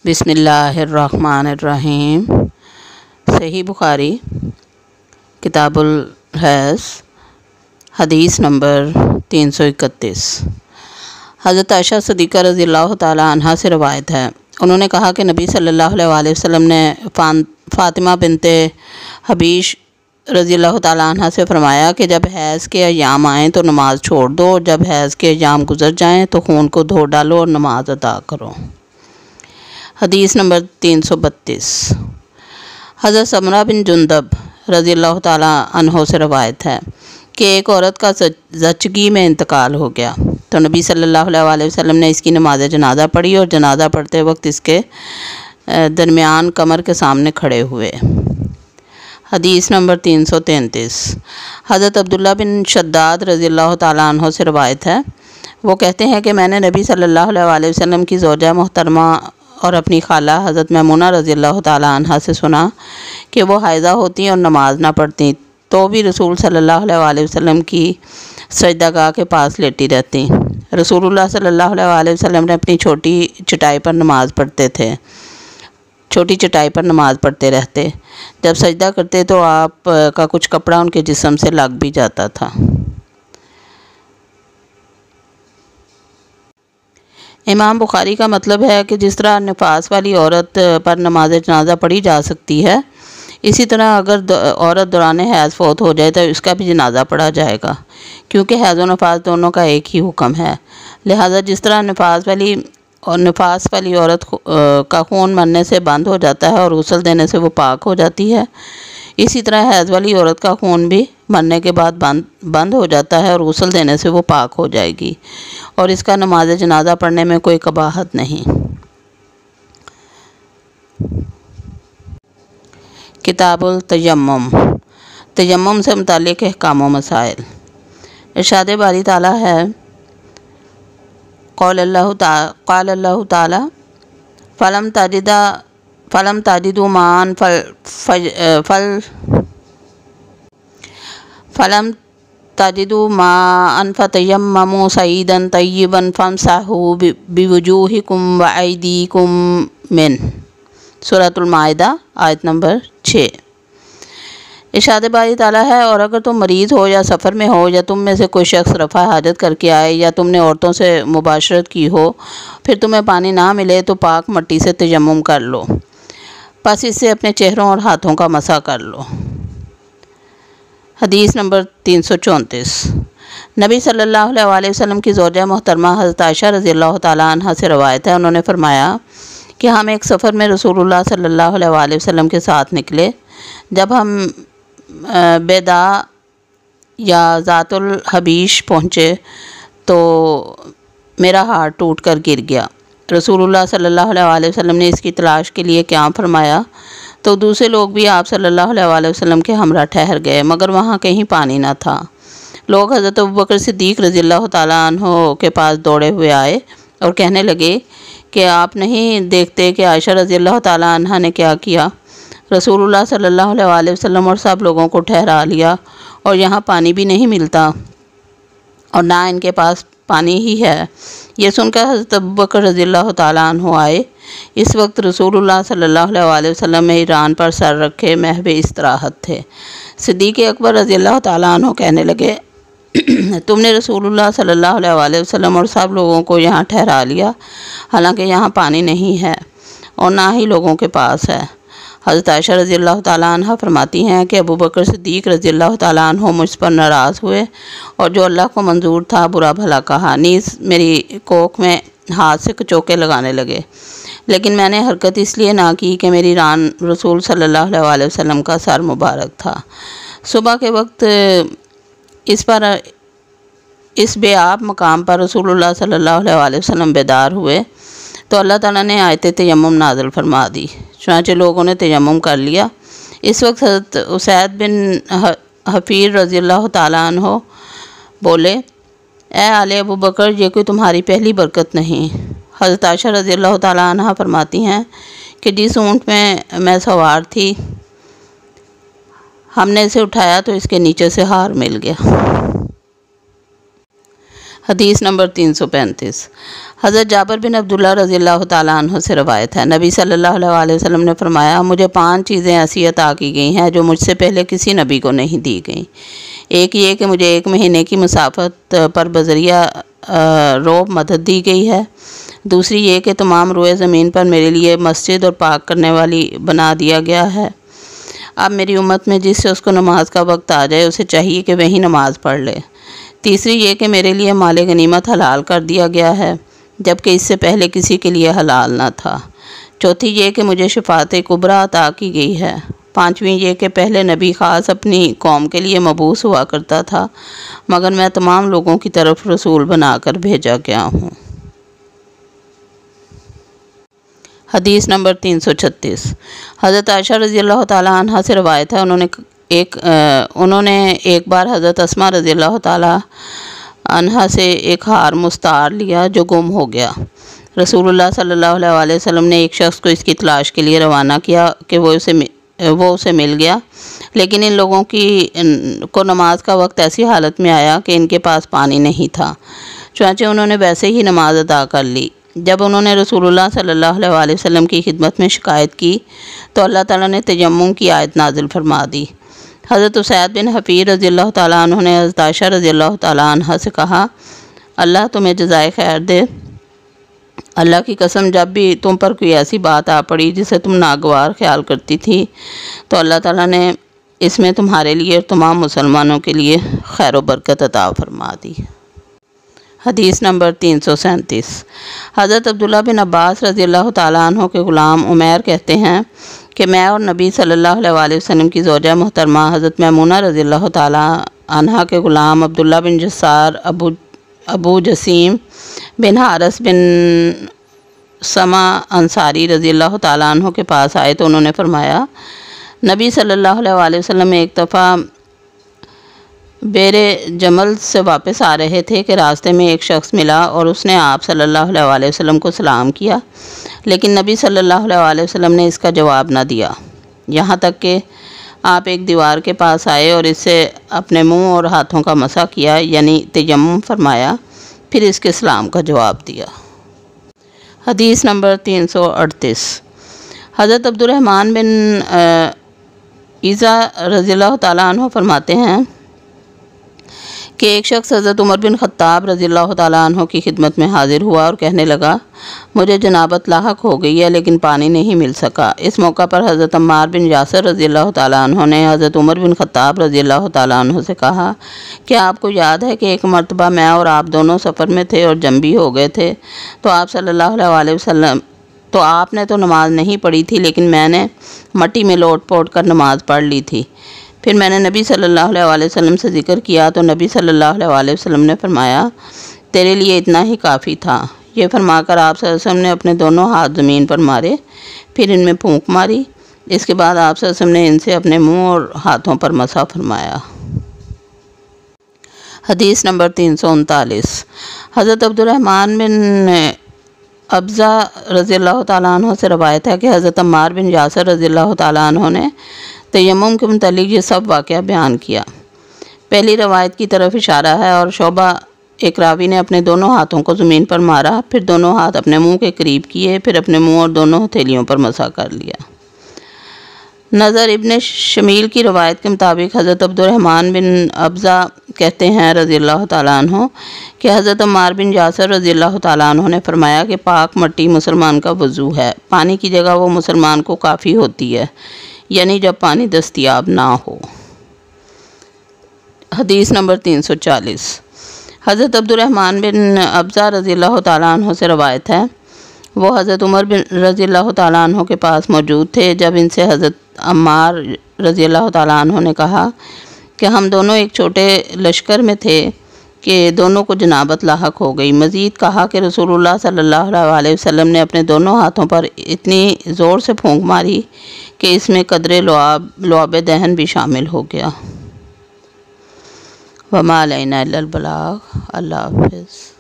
بسم اللہ الرحمن الرحیم۔ صحیح بخاری کتاب الحیض حدیث نمبر 331۔ حضرت عائشہ صدیقہ رضی اللہ تعالیٰ عنہا سے روایت ہے، انہوں نے کہا کہ نبی صلی اللہ علیہ وسلم نے فاطمہ بنت حبیش رضی اللہ تعالیٰ عنہ سے فرمایا کہ جب حیض کے ایام آئیں تو نماز چھوڑ دو، جب حیض کے ایام گزر جائیں تو خون کو دھو ڈالو اور نماز ادا کرو۔ حدیث نمبر 332۔ حضرت سمرہ بن جندب رضی اللہ تعالیٰ عنہ سے روایت ہے کہ ایک عورت کا زچگی میں انتقال ہو گیا تو نبی صلی اللہ علیہ وسلم نے اس کی نماز جنازہ پڑھی اور جنازہ پڑھتے وقت اس کے درمیان کمر کے سامنے کھڑے ہوئے۔ حدیث نمبر 333۔ حضرت عبداللہ بن شداد رضی اللہ تعالیٰ عنہ سے روایت ہے، وہ کہتے ہیں کہ میں نے نبی صلی اللہ علیہ وسلم کی زوجہ محترمہ اور اپنی خالہ حضرت میمونہ رضی اللہ تعالیٰ عنہ سے سنا کہ وہ حائضہ ہوتی اور نماز نہ پڑھتی تو بھی رسول صلی اللہ علیہ وسلم کی سجدہ گاہ کے پاس لیٹی رہتی۔ رسول اللہ صلی اللہ علیہ وسلم نے اپنی چھوٹی چٹائی پر نماز پڑھتے رہتے، جب سجدہ کرتے تو آپ کا کچھ کپڑا ان کے جسم سے لگ بھی جاتا تھا۔ امام بخاری کا مطلب ہے کہ جس طرح نفاس والی عورت پر نماز جنازہ پڑھی جا سکتی ہے، اسی طرح اگر عورت دوران حیض فوت ہو جائے تو اس کا بھی جنازہ پڑھا جائے گا، کیونکہ حیض و نفاس دونوں کا ایک ہی حکم ہے۔ لہٰذا جس طرح نفاس والی عورت کا خون مرنے سے بند ہو جاتا ہے اور غسل دینے سے وہ پاک ہو جاتی ہے، اسی طرح حیض والی عورت کا خون بھی مرنے کے بعد بند ہو جاتا ہے اور غسل دینے سے وہ پاک ہو جائے گی، اور اس کا نماز جنازہ پڑھنے میں کوئی قباحت نہیں۔ کتاب التیمم، تیمم سے متعلق احکام و مسائل۔ ارشاد باری تعالیٰ ہے، قال اللہ تعالیٰ فلم تجدوا ماء فتیمموا صعیدا طیبا فامسحوا بوجوہکم وایدیکم منہ۔ سورۃ المائدہ آیت نمبر 6۔ ارشاد باری تعالیٰ ہے، اور اگر تم مریض ہو یا سفر میں ہو یا تم میں سے کوئی شخص رفع حاجت کر کے آئے یا تم نے عورتوں سے مباشرت کی ہو، پھر تمہیں پانی نہ ملے تو پاک مٹی سے تیمم کر لو، پس اس سے اپنے چہروں اور ہاتھوں کا مسح کر لو۔ حدیث نمبر 334۔ نبی صلی اللہ علیہ وسلم کی زوجہ محترمہ حضرت عائشہ رضی اللہ تعالیٰ عنہ سے روایت ہے، انہوں نے فرمایا کہ ہم ایک سفر میں رسول اللہ صلی اللہ علیہ وسلم کے ساتھ نکلے۔ جب ہم بیدا یا ذات الحبیش پہنچے تو میرا ہاتھ ٹوٹ کر گر گیا۔ رسول اللہ صلی اللہ علیہ وسلم نے اس کی تلاش کے لیے قیام فرمایا تو دوسرے لوگ بھی آپ صلی اللہ علیہ وسلم کے ہمراہ ٹھہر گئے، مگر وہاں کہیں پانی نہ تھا۔ لوگ حضرت ابوبکر صدیق رضی اللہ تعالیٰ عنہ کے پاس دوڑے ہوئے آئے اور کہنے لگے کہ آپ نہیں دیکھتے کہ عائشہ رضی اللہ تعالیٰ عنہ نے کیا کیا؟ رسول اللہ صلی اللہ علیہ وسلم اور سب لوگوں کو ٹھہرا لیا اور یہاں پانی بھی نہیں ملتا اور نہ ان کے پاس پانی ہی ہے۔ یہ سن کر حضرت ابوبکر رضی اللہ تعالیٰ عنہ آئے۔ اس وقت رسول اللہ صلی اللہ علیہ وسلم میدان پر سر رکھے محو استراحت تھے۔ صدیق اکبر رضی اللہ تعالیٰ عنہ کہنے لگے، تم نے رسول اللہ صلی اللہ علیہ وسلم اور سب لوگوں کو یہاں ٹھہرا لیا، حالانکہ یہاں پانی نہیں ہے اور نہ ہی لوگوں کے پاس ہے۔ حضرت عائشہ رضی اللہ تعالیٰ عنہ فرماتی ہیں کہ ابوبکر صدیق رضی اللہ تعالیٰ عنہ مجھ پر ناراض ہوئے اور جو اللہ کو منظور تھا برا بھلا کہا، نیز میری کوکھ میں ہاتھ سے کچوکے لگانے لگے، لیکن میں نے حرکت اس لیے نہ کی کہ میری ران رسول صلی اللہ علیہ وسلم کا سر مبارک تھا۔ صبح کے وقت اس بے آب مقام پر رسول اللہ صلی اللہ علیہ وسلم بیدار ہوئے تو اللہ تعالیٰ نے آیت تیمم نازل فرما دی، چنانچہ لوگوں نے تیمم کر لیا۔ اس وقت حضرت اسید بن حفیر رضی اللہ تعالیٰ عنہ بولے، اے آل ابو بکر، یہ کوئی تمہاری پہلی برکت نہیں۔ حضرت عائشہ رضی اللہ تعالیٰ عنہ فرماتی ہیں کہ جس اونٹ میں سوار تھی، ہم نے اسے اٹھایا تو اس کے نیچے سے ہار مل گیا۔ حدیث نمبر 335۔ حضرت جابر بن عبداللہ رضی اللہ تعالیٰ عنہ سے روایت ہے، نبی صلی اللہ علیہ وسلم نے فرمایا، مجھے 5 چیزیں ایسی عطا کی گئی ہیں جو مجھ سے پہلے کسی نبی کو نہیں دی گئیں۔ ایک یہ کہ مجھے 1 مہینے کی مسافت پر بذریعہ روب مدد دی گئی ہے۔ دوسری یہ کہ تمام روئے زمین پر میرے لیے مسجد اور پاک کرنے والی بنا دیا گیا ہے۔ اب میری امت میں جس سے اس کو نماز کا وقت آ جائے اسے چاہیے کہ وہی نماز پڑھ لے۔ تیسری یہ کہ میرے لیے مال غنیمت حلال کر دیا گیا ہے، جبکہ اس سے پہلے کسی کے لیے حلال نہ تھا۔ چوتھی یہ کہ مجھے شفاعت کبریٰ عطا کی گئی ہے۔ پانچویں یہ کہ پہلے نبی خاص اپنی قوم کے لیے مبعوث ہوا کرتا تھا، مگر میں تمام لوگوں کی طرف رسول بنا کر بھیجا گیا ہوں۔ حدیث نمبر 336۔ حضرت عائشہ رضی اللہ تعالیٰ عنہ سے روایت ہے، انہوں نے ایک بار حضرت اسماء رضی اللہ تعالیٰ عنہ سے ایک ہار مستعار لیا جو گم ہو گیا۔ رسول اللہ صلی اللہ علیہ وسلم نے ایک شخص کو اس کی تلاش کے لیے روانہ کیا کہ وہ اسے مل گیا، لیکن ان لوگوں کو نماز کا وقت ایسی حالت میں آیا کہ ان کے پاس پانی نہیں تھا، چنانچہ انہوں نے ویسے ہی نماز ادا کر لی۔ جب انہوں نے رسول اللہ صلی اللہ علیہ وسلم کی خدمت میں شکایت کی تو اللہ تعالیٰ نے تیمم کی آیت نازل فرما دی۔ حضرت اسید بن حفیر رضی اللہ تعالیٰ عنہ نے حضرت عائشہ رضی اللہ تعالیٰ عنہ سے کہا، اللہ تمہیں جزائے خیر دے، اللہ کی قسم جب بھی تم پر کوئی ایسی بات آ پڑی جسے تم ناگوار خیال کرتی تھی تو اللہ تعالیٰ نے اس میں تمہارے لیے اور تمام مسلمانوں کے لیے خیر و برکت عطا فرما دی۔ حدیث نمبر 337۔ حضرت عبداللہ بن عباس رضی اللہ تعالیٰ عنہ کے غلام عمیر کہتے ہیں کہ میں اور نبی صلی اللہ علیہ وسلم کی زوجہ محترمہ حضرت میمونہ رضی اللہ تعالیٰ عنہ کے غلام عبداللہ بن جسار ابو جسیم بن حارث بن سما انصاری رضی اللہ تعالیٰ عنہ کے پاس آئے تو انہوں نے فرمایا، نبی صلی اللہ علیہ وسلم ایک دفعہ بیر جمل سے واپس آ رہے تھے کہ راستے میں ایک شخص ملا اور اس نے آپ صلی اللہ علیہ وسلم کو سلام کیا، لیکن نبی صلی اللہ علیہ وسلم نے اس کا جواب نہ دیا، یہاں تک کہ آپ ایک دیوار کے پاس آئے اور اس سے اپنے منہ اور ہاتھوں کا مسح کیا، یعنی تیمم فرمایا، پھر اس کے سلام کا جواب دیا۔ حدیث نمبر 338۔ حضرت عبد الرحمن بن عیسیٰ رضی اللہ تعالیٰ عنہ فرماتے ہیں کہ ایک شخص حضرت عمر بن خطاب رضی اللہ تعالیٰ عنہ کی خدمت میں حاضر ہوا اور کہنے لگا، مجھے جنابت لاحق ہو گئی ہے لیکن پانی نہیں مل سکا۔ اس موقع پر حضرت عمار بن یاسر رضی اللہ تعالیٰ عنہ نے حضرت عمر بن خطاب رضی اللہ تعالیٰ عنہ سے کہا، کیا آپ کو یاد ہے کہ ایک مرتبہ میں اور آپ دونوں سفر میں تھے اور جنبی ہو گئے تھے تو آپ صلی اللہ علیہ وسلم تو آپ نے تو نماز نہیں پڑھی تھی لیکن میں نے مٹی میں لوٹ پوٹ کر نماز پڑھ لی تھی۔ پھر میں نے نبی صلی اللہ علیہ وسلم سے ذکر کیا تو نبی صلی اللہ علیہ وسلم نے فرمایا، تیرے لیے اتنا ہی کافی تھا۔ یہ فرما کر آپ صلی اللہ علیہ وسلم نے اپنے دونوں ہاتھ زمین پر مارے، پھر ان میں پھونک ماری، اس کے بعد آپ صلی اللہ علیہ وسلم نے ان سے اپنے منہ اور ہاتھوں پر مسح فرمایا۔ حدیث نمبر 339۔ حضرت عبد الرحمن بن ابزہ رضی اللہ تعالیٰ عنہ سے روایت ہے کہ حضرت عمار بن یاسر رضی اللہ تعالیٰ عنہ نے تیمم کے متعلق یہ سب واقعہ بیان کیا۔ پہلی روایت کی طرف اشارہ ہے اور شعبہ ایک راوی نے اپنے دونوں ہاتھوں کو زمین پر مارا، پھر دونوں ہاتھ اپنے منہ کے قریب کیے، پھر اپنے منہ اور دونوں ہتھیلیوں پر مسح کر لیا۔ نظر ابن شمیل کی روایت کے مطابق حضرت عبد الرحمن بن ابزہ کہتے ہیں رضی اللہ تعالیٰ عنہ کہ حضرت عمار بن یاسر رضی اللہ تعالیٰ عنہ نے فرمایا کہ پاک مٹی مسلمان کا وضو ہے، پانی کی جگہ وہ مسلمان کو کافی ہوتی ہے، یعنی جب پانی دستیاب نہ ہو۔ حدیث نمبر 340۔ حضرت عبد الرحمن بن ابزہ رضی اللہ تعالیٰ عنہ سے روایت ہے، وہ حضرت عمر بن رضی اللہ تعالیٰ عنہ کے پاس موجود تھے جب ان سے حضرت عمار رضی اللہ تعالیٰ عنہ نے کہا کہ ہم دونوں ایک چھوٹے لشکر میں تھے کہ دونوں کو جنابت لاحق ہو گئی۔ مزید کہا کہ رسول اللہ صلی اللہ علیہ وسلم نے اپنے دونوں ہاتھوں پر اتنی زور سے پھونک ماری کہ اس میں قدرے لعاب دہن بھی شامل ہو گیا۔ وما علینا الا البلاغ۔ اللہ حافظ۔